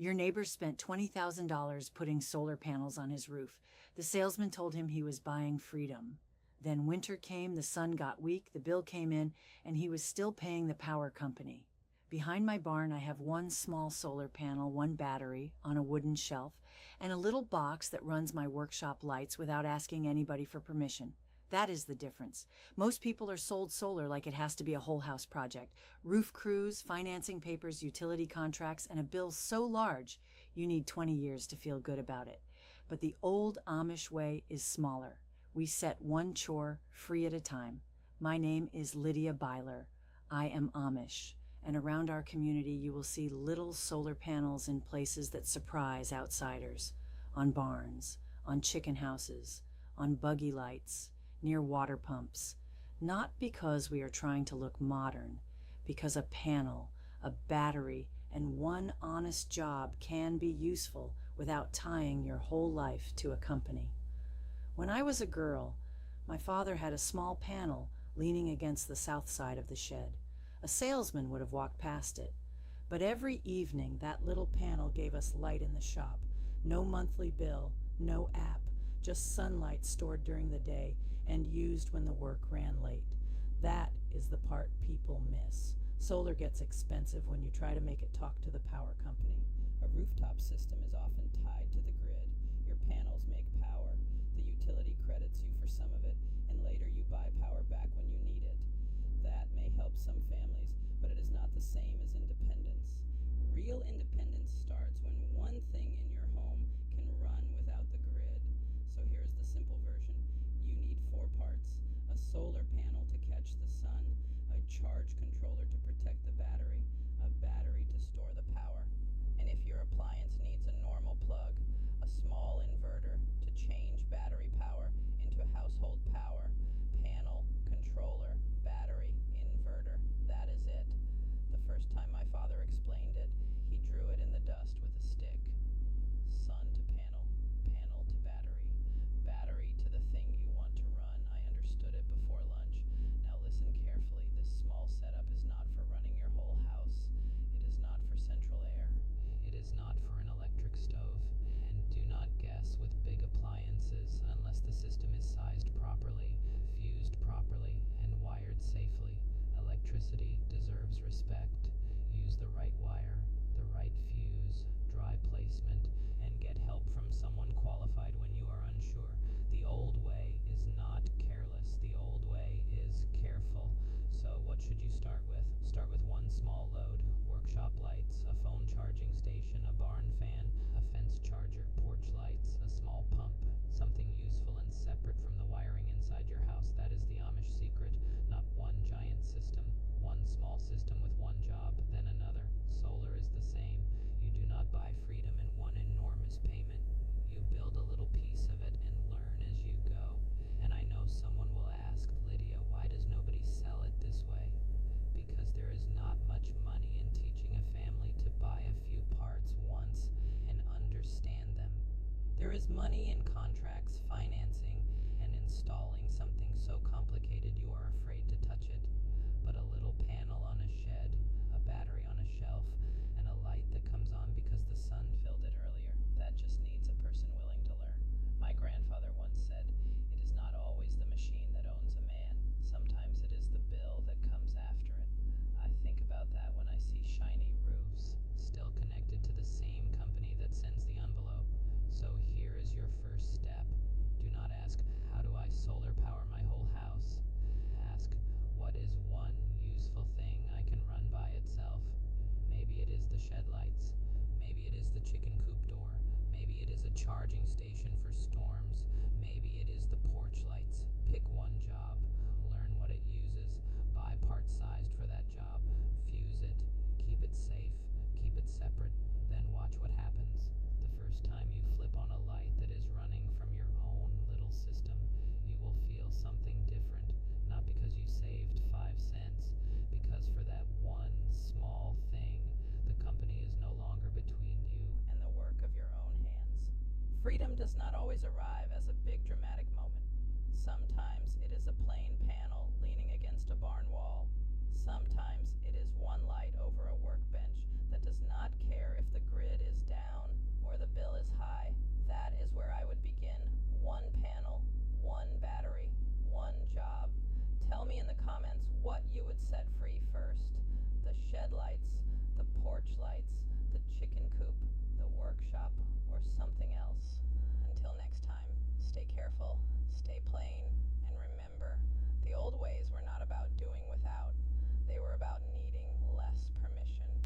Your neighbor spent $20,000 putting solar panels on his roof. The salesman told him he was buying freedom. Then winter came, the sun got weak, the bill came in, and he was still paying the power company. Behind my barn, I have one small solar panel, one battery on a wooden shelf, and a little box that runs my workshop lights without asking anybody for permission. That is the difference. Most people are sold solar like it has to be a whole house project. Roof crews, financing papers, utility contracts, and a bill so large you need 20 years to feel good about it. But the old Amish way is smaller. We set one chore free at a time. My name is Lydia Byler. I am Amish. And around our community you will see little solar panels in places that surprise outsiders. On barns, on chicken houses, on buggy lights, near water pumps. Not because we are trying to look modern, because a panel, a battery, and one honest job can be useful without tying your whole life to a company. When I was a girl, my father had a small panel leaning against the south side of the shed. A salesman would have walked past it. But every evening that little panel gave us light in the shop. No monthly bill, no app, just sunlight stored during the day and used when the work ran late. That is the part people miss. Solar gets expensive when you try to make it talk to the power company. A rooftop system is often tied to the grid. Your panels make power. The utility credits you for some of it, and later you buy power back when you need it. That may help some families, but it is not the same as independence. Real independence starts when one thing in your home can run without the grid. So here's the simple version. You need 4 parts. A solar panel to catch the sun, a charge controller to protect the battery, a battery to store the power. And if your appliance needs a normal plug, a small inverter to change battery power into household power, panel, controller, battery, inverter. That is it. The first time my father explained it, he drew it in the dust with a stick. Sun to panel, panel to battery, battery to the thing you want to run. I understood it before lunch. Now listen carefully. This small setup is not for running your whole house. It is not for central air. It is not for an electric stove. And do not guess with big appliances unless the system is sized properly, fused properly, and wired safely. Electricity deserves respect. Use the right wire, the right fuse, dry placement, and get help from someone qualified when you are unsure. The old way is not careless. The old way is careful. So what should you start with? Start with one small load: workshop lights, a phone charging station, a barn fan, a fence charger, porch lights, a small pump, something useful and separate from the wiring inside your house. That is the Amish secret. Not one giant system, one small system with one job, then another. Solar is the same. You do not buy freedom in one enormous payment. You build a little piece of it and learn as you go. And I know someone will ask, Lydia, why does nobody sell it this way? Because there is not much money in teaching a family to buy a few parts once and understand them. There is money in contracts, financing, and installing something so complicated you are afraid to touch it. But a little panel on a shed, a battery on a shelf, and a light that comes on because the sun filled it earlier, that just needs a person willing to learn. My grandfather once said, "It is not always the machine that owns a man. Sometimes it is the bill that comes after it." I think about that when I see shiny roofs, still connected to the same company that sends the envelope. So here is your first step. Do not ask, how do I solar power my whole house? Ask, what is one useful thing I can run by itself? Maybe it is the shed lights. Maybe it is the chicken coop door. Maybe it is a charging station for storms. Maybe it is the porch lights. Pick one job. Learn what it uses. Buy parts sized for that job. Fuse it. Keep it safe. Keep it separate. Then watch what happens. The first time you flip on a light that is running from your own little system, you will feel something different. Not because you saved 5 cents, because for that one small thing, the company is no longer between you and the work of your own hands. Freedom does not always arrive as a big dramatic moment. Sometimes it is a plain panel leaning against a barn wall. Sometimes it is one light over a workbench that does not care if the grid is